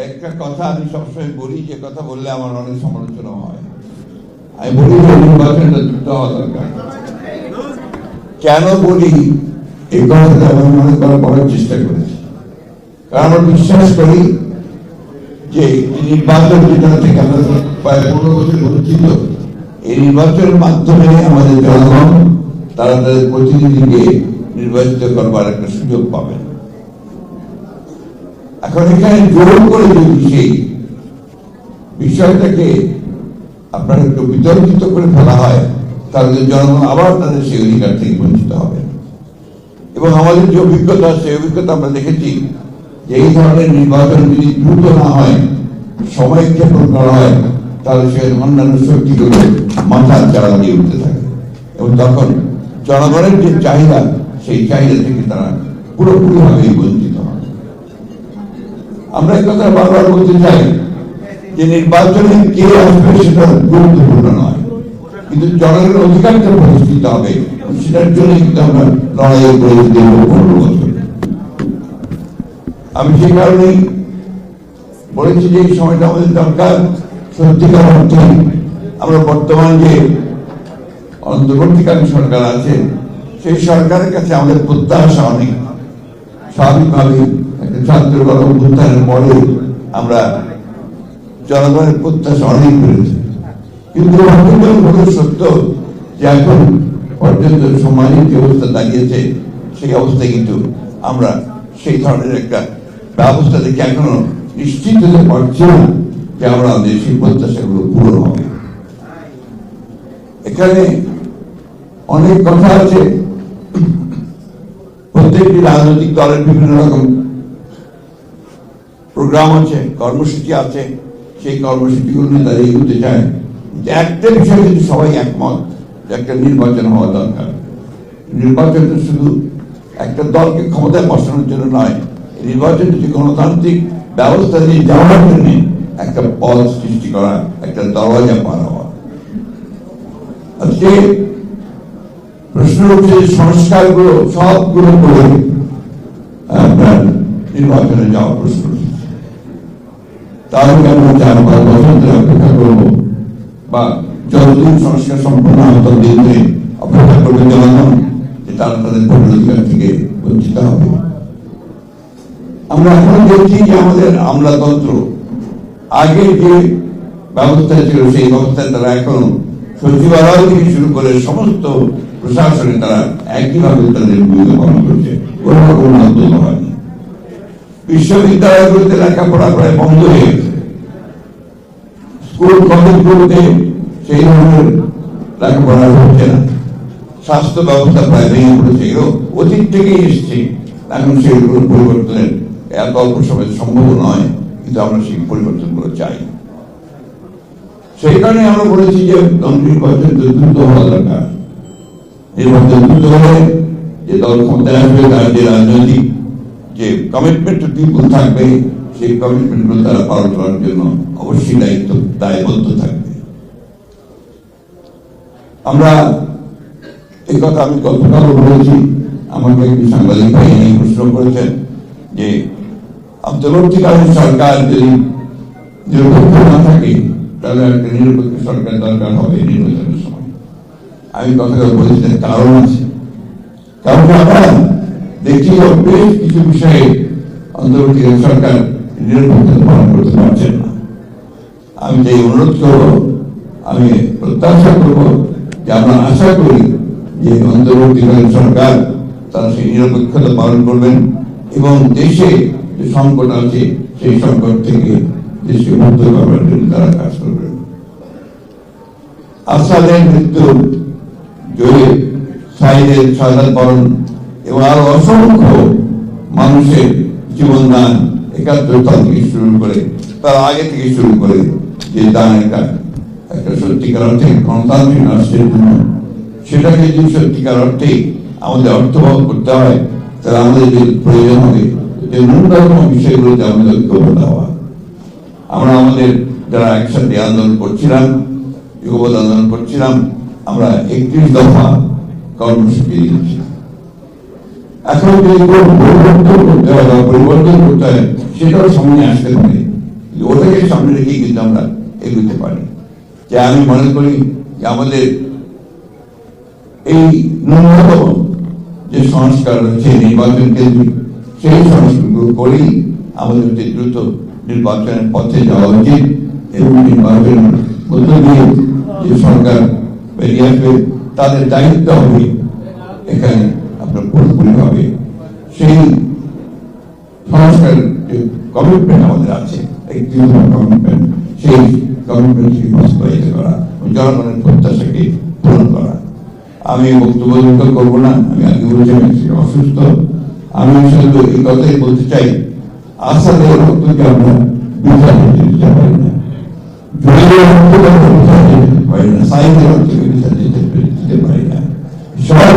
একটা কথা আমি সবসময় বলি, যে কথা বললে আমার অনেক সমালোচনা হয়। আমি বলি যে নির্বাচনটা দ্রুত হওয়া দরকার। কেন বলি এই কথাটা আমি মনে করার চেষ্টা করেছি, কারণ আমরা বিশ্বাস করি যে নির্বাচন যেটা থেকে আমরা প্রায় 15 বছর বঞ্চিত, এই নির্বাচনের মাধ্যমে আমাদের জনগণ তারা তাদের প্রতিনিধিকে নির্বাচিত করবার একটা সুযোগ পাবেন। এখন এখানে জোর করে যদি সেই বিষয়টাকে আপনার একটু বিতর্কিত করে ফেলা হয়, তাহলে জনগণ আবার তাদের সেই অধিকার থেকে বঞ্চিত হবে। এবং আমাদের যে অভিজ্ঞতা, সেই অভিজ্ঞতা আমরা দেখেছি যে এই ধরনের নির্বাচন যদি দ্রুত না হয়, সময় ক্ষেপণ করা হয়, তাহলে সে অন্যান্য শক্তিগুলো মাথার চারা দিয়ে উঠতে থাকে এবং তখন জনগণের যে চাহিদা, সেই চাহিদা থেকে তারা পুরোপুরিভাবে বঞ্চিত হয়। আমরা এই কথা বারবার বলতে চাই যে নির্বাচনে কে আসবে সেটা গুরুত্বপূর্ণ নয়, কিন্তু জনগণের অধিকারটা প্রতিষ্ঠিত হবে, সেটার জন্য কিন্তু আমরা লড়াই করে দেব 15 বছর। আমি সেই কারণেই বলেছি যে এই সময়টা আমাদের দরকার। সত্যিকার অর্থে আমরা বর্তমান যে অন্তর্বর্তীকালীন সরকার আছে, সেই সরকারের কাছে আমাদের প্রত্যাশা অনেক। স্বাভাবিকভাবে একটা ছাত্র গণঅভ্যুত্থানের পরে আমরা জনগণের প্রত্যাশা অনেক বেড়েছে, কিন্তু সত্য যে এখন পর্যন্ত সমাজের যে অবস্থা দাঁড়িয়েছে, সেই অবস্থায় কিন্তু আমরা সেই ধরনের একটা ব্যবস্থা থেকে এখনো নিশ্চিত হতে পারছি না যে আমরা আমাদের সেই প্রত্যাশাগুলো পূরণ হবে। এখানে অনেক কথা আছে, প্রত্যেকটি রাজনৈতিক দলের বিভিন্ন রকম প্রোগ্রাম আছে, কর্মসূচি আছে, সেই কর্মসূচিগুলো নিয়ে তারা এগোতে চায়। একটা বিষয় কিন্তু সবাই একমত, যে একটা নির্বাচন হওয়া দরকার। নির্বাচনটা শুধু একটা দলকে ক্ষমতায় বসানোর জন্য নয়, নির্বাচন হচ্ছে গণতান্ত্রিক ব্যবস্থা দিয়ে যাওয়ার জন্য একটা পথ সৃষ্টি করা, একটা দরজা পার হওয়া। আজকে প্রশ্ন হচ্ছে সংস্কারগুলো সবগুলো করে আপনার নির্বাচনে যাওয়ার প্রশ্ন উঠেছে। তাহলে আমরা 4-5 বছর ধরে অপেক্ষা করবো, বা যতদিন সংস্কার সম্পন্ন হয় ততদিন ধরে অপেক্ষা করবে জনগণ, যে তারা তাদের ভোটের অধিকার থেকে বঞ্চিত হবে। আমরা এখন দেখছি যে আমাদের আমলাতন্ত্র আগে যে ব্যবস্থা ছিল, সেই ব্যবস্থায় তারা এখন সচিবালয় থেকে শুরু করে সমস্ত প্রশাসনে তারা একইভাবে তাদের ভূমিকা পালন করছে, কোনো উন্নত হয়নি। বিশ্ববিদ্যালয়গুলোতে লেখাপড়া প্রায় বন্ধ হয়ে গেছে, স্কুল কলেজগুলোতে সেই ধরনের লেখাপড়া হচ্ছে না, স্বাস্থ্য ব্যবস্থা প্রায় ভেঙে পড়েছে। এগুলো অতীত থেকেই এসছে, এখন সেগুলোর পরিবর্তনের এত অল্প সময় সম্ভব নয়, কিন্তু আমরা সেই পরিবর্তনগুলো চাই। সেই কারণে আমরা বলেছি যে নির্বাচন দ্রুত হওয়া দরকার। নির্বাচন দ্রুত হলে যে দল ক্ষমতায় আসবে, তার যে রাজনৈতিক যে কমিটমেন্ট টু পিপল থাকবে, সেই কমিটমেন্টগুলো তারা পালন করার জন্য অবশ্যই দায়বদ্ধ থাকবে। আমরা এই কথা আমি গতকালও বলেছি, আমাকে একটি সাংবাদিক ভাই এই প্রশ্ন করেছেন যে অন্তর্বর্তীকালীন সরকার যদি নিরপেক্ষ না থাকে, তাহলে একটা নিরপেক্ষ সরকার দরকার হবে নির্বাচনের সময়। আমি কথাটা বলেছি, কারণ আছে। কারণ আমরা দেখি বেশ কিছু বিষয়ে অন্তর্বর্তীকালীন সরকার নিরপেক্ষতা পালন করতে পারছেন না। আমি যে অনুরোধ করবো, আমি প্রত্যাশা করবো যে আমরা আশা করি যে অন্তর্বর্তীকালীন সরকার তারা সেই নিরপেক্ষতা পালন করবেন এবং দেশে যে সংকট আছে, সেই সংকট থেকে দেশকে মুক্ত করার জন্য তারা কাজ করবেন। আসাদের মৃত্যু, জয়ীর সাইদের শাহাদাত বরণ এবং আরো অসংখ্য মানুষের জীবনদান 71 সাল থেকে শুরু করে, তার আগে থেকে শুরু করে, যে দান একটা সত্যিকার অর্থে গণতান্ত্রিক রাষ্ট্রের জন্য, সেটাকে যদি সত্যিকার অর্থে আমাদের অর্থবহ করতে হয়, তাহলে আমাদের যে প্রয়োজন হবে যে ন্যূনতম বিষয়গুলোতে আমাদের ঐক্যবদ্ধ হওয়া। আমরা আমাদের যারা একসাথে আন্দোলন করছিলাম, যুগপৎ আন্দোলন করছিলাম, আমরা 31 দফা কর্মসূচি দিয়েছি। এখন যদি পরিবর্তন করতে হয় বা পরিবর্তন করতে হয়, সেটাও সামনে আসতে পারে। রেখে কিন্তু আমরা এগোতে পারি। যে আমি মনে করি যে আমাদের এই ন্যূনতম যে সংস্কার রয়েছে নির্বাচন কেন্দ্রিক, সেই সংস্কারগুলো করেই আমাদের দ্রুত নির্বাচনের পথে যাওয়া উচিত এবং নির্বাচনের মধ্য দিয়ে যে সরকার বেরিয়ে আসবে তাদের দায়িত্ব হবে এখানে আপনার পুরোপুরিভাবে সেই সংস্কার যে কমিটমেন্ট আমাদের আছে, একটি কমিটমেন্ট, সেই কমিটমেন্টকে বাস্তবায়িত করা, জনগণের প্রত্যাশাকে পূরণ করা। আমি বক্তব্য করবো না, আমি আগে বলেছিলাম অসুস্থ। আমি শুধু এই কথাই বলতে চাই, আসাদের রক্তকে আমরা বিচার দিতে পারি না, জয়ের রক্তকে আমরা বিচার দিতে পারি না, সাইদের রক্তকে বিচার দিতে পারি না। সব